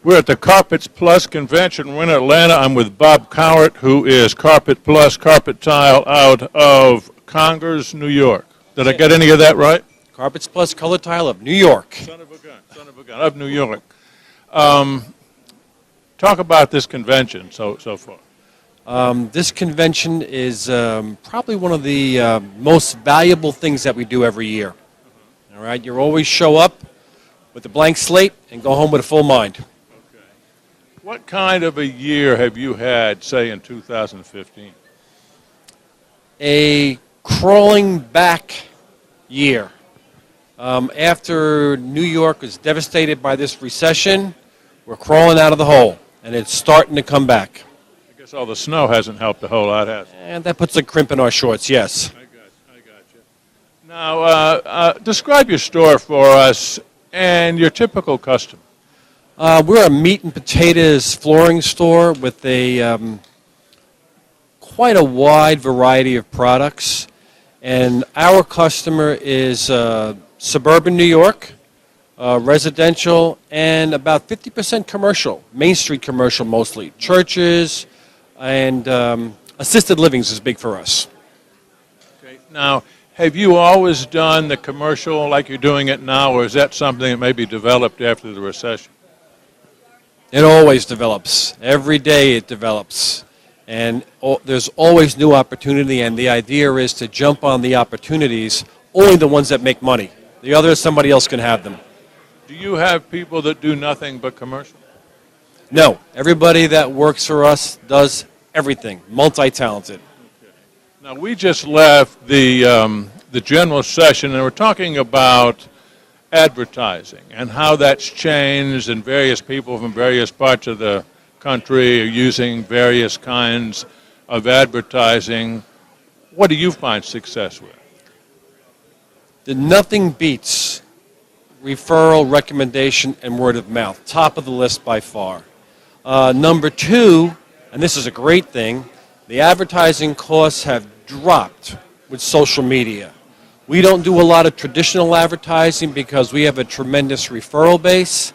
We're at the Carpets Plus convention. We're in Atlanta. I'm with Bob Cowart, who is Carpet Plus Carpet Tile out of Congers, New York. Did I get any of that right? Carpets Plus Color Tile of New York. Son of a gun, of New York. Talk about this convention so far. This convention is probably one of the most valuable things that we do every year. All right, you always show up with a blank slate and go home with a full mind. Okay. What kind of a year have you had, say, in 2015? A crawling back year. After New York was devastated by this recession, we're crawling out of the hole, and it's starting to come back. I guess all the snow hasn't helped a whole lot, has it? And that puts a crimp in our shorts, yes. I got you. Now, describe your store for us and your typical customer. We're a meat and potatoes flooring store with a quite a wide variety of products. And our customer is suburban New York, residential, and about 50% commercial, Main Street commercial mostly. Churches and assisted livings is big for us. Okay. Now, have you always done the commercial like you're doing it now, or is that something that maybe developed after the recession? It always develops. Every day it develops. And there's always new opportunity, and the idea is to jump on the opportunities, only the ones that make money. The others, somebody else can have them. Do you have people that do nothing but commercial? No. Everybody that works for us does everything, multi-talented. Okay. Now, we just left the general session, and we're talking about advertising and how that's changed, and various people from various parts of the country are using various kinds of advertising. What do you find success with? Nothing beats referral, recommendation, and word of mouth. Top of the list by far. Number two, and this is a great thing, the advertising costs have dropped with social media. We don't do a lot of traditional advertising because we have a tremendous referral base.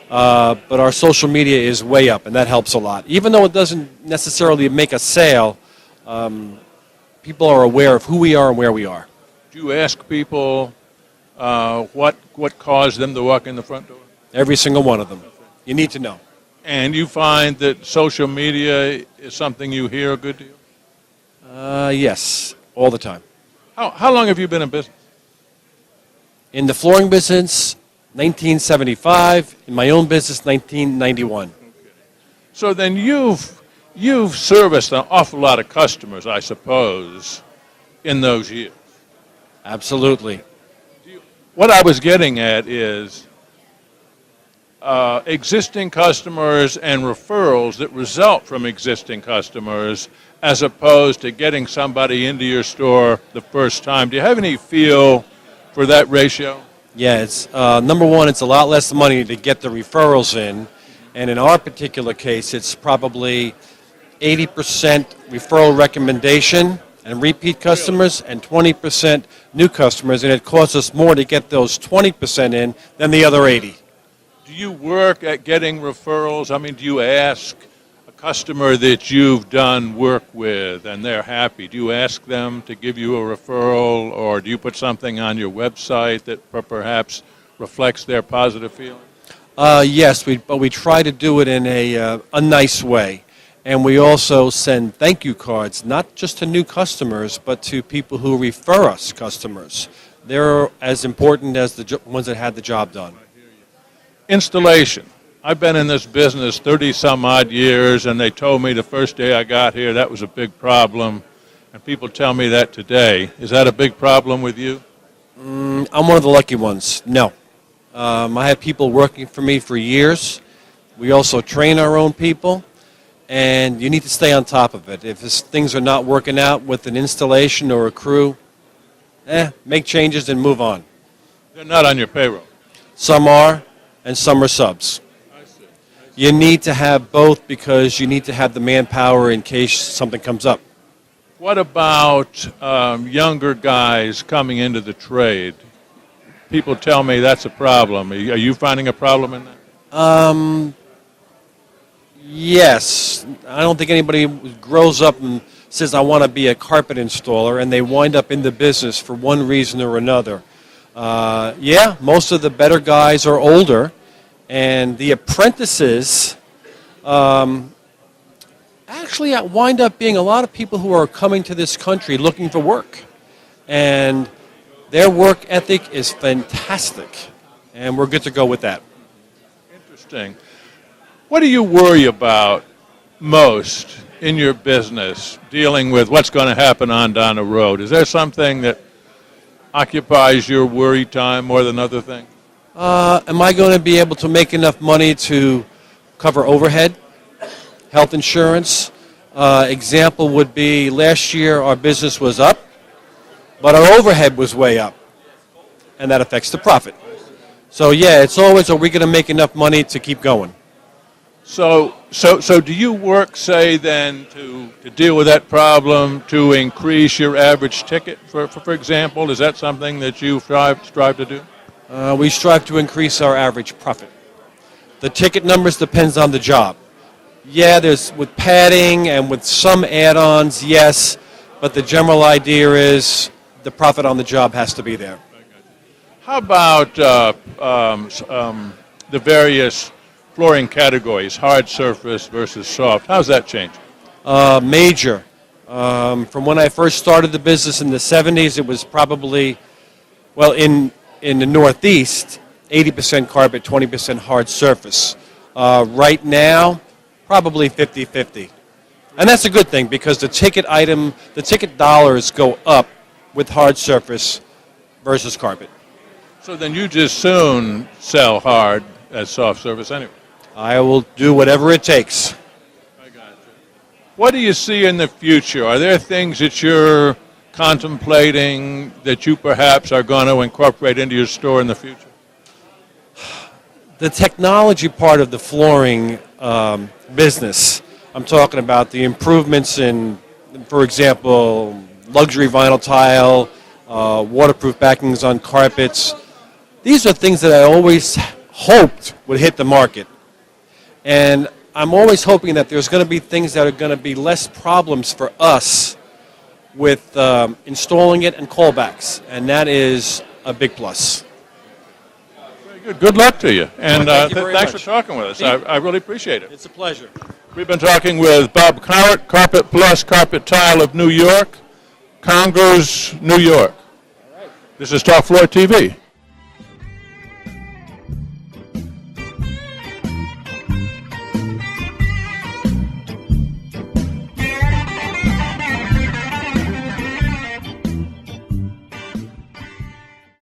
But our social media is way up, and that helps a lot. Even though it doesn't necessarily make a sale, people are aware of who we are and where we are. Do you ask people what caused them to walk in the front door? Every single one of them. You need to know. And you find that social media is something you hear a good deal? Yes, all the time. How long have you been in business? In the flooring business, 1975. In my own business, 1991. Okay. So then you've serviced an awful lot of customers, I suppose, in those years. Absolutely. What I was getting at is existing customers and referrals that result from existing customers, as opposed to getting somebody into your store the first time. Do you have any feel for that ratio? Yeah, it's number one, it's a lot less money to get the referrals in. And in our particular case, it's probably 80% referral recommendation and repeat customers and 20% new customers. And it costs us more to get those 20% in than the other 80. Do you work at getting referrals? I mean, do you ask a customer that you've done work with and they're happy, do you ask them to give you a referral, or do you put something on your website that perhaps reflects their positive feeling? Yes, but we try to do it in a nice way. And we also send thank you cards, not just to new customers, but to people who refer us customers. They're as important as the ones that had the job done. Installation. I've been in this business 30-some-odd years, and they told me the first day I got here that was a big problem, and people tell me that today. Is that a big problem with you? I'm one of the lucky ones. No. I have people working for me for years. We also train our own people, and you need to stay on top of it. If things are not working out with an installation or a crew, make changes and move on. They're not on your payroll. Some are, and some are subs. I see. You need to have both because you need to have the manpower in case something comes up. What about younger guys coming into the trade? People tell me that's a problem. Are you finding a problem in that? Yes. I don't think anybody grows up and says, I want to be a carpet installer, and they wind up in the business for one reason or another. Yeah, most of the better guys are older, and the apprentices actually wind up being a lot of people who are coming to this country looking for work. And their work ethic is fantastic, and we're good to go with that. Interesting. What do you worry about most in your business dealing with what's going to happen on down the road? Is there something that occupies your worry time more than other things? Am I going to be able to make enough money to cover overhead, health insurance? Example would be last year our business was up, but our overhead was way up, and that affects the profit. So yeah, it's always, are we going to make enough money to keep going? So do you work, say, then, to deal with that problem, to increase your average ticket, for example? Is that something that you strive to do? We strive to increase our average profit. The ticket numbers depends on the job. Yeah, there's with padding and with some add-ons, yes, but the general idea is the profit on the job has to be there. How about the various flooring categories, hard surface versus soft? How's that changed? Major. From when I first started the business in the 70s, it was probably, well, in the Northeast, 80% carpet, 20% hard surface. Right now, probably 50-50. And that's a good thing because the ticket dollars go up with hard surface versus carpet. So then you just soon sell hard as soft surface anyway. I will do whatever it takes. I got you. What do you see in the future? Are there things that you're contemplating that you perhaps are going to incorporate into your store in the future? The technology part of the flooring business, I'm talking about the improvements in, for example, luxury vinyl tile, waterproof backings on carpets. These are things that I always hoped would hit the market. And I'm always hoping that there's going to be things that are going to be less problems for us with installing it and callbacks. And that is a big plus. Very good. Good luck to you. And Thank you very thanks much. for talking with us. I really appreciate it. It's a pleasure. We've been talking with Bob Cowart, Carpet Plus Carpet Tile of New York, Congers, New York. This is Top Floor TV.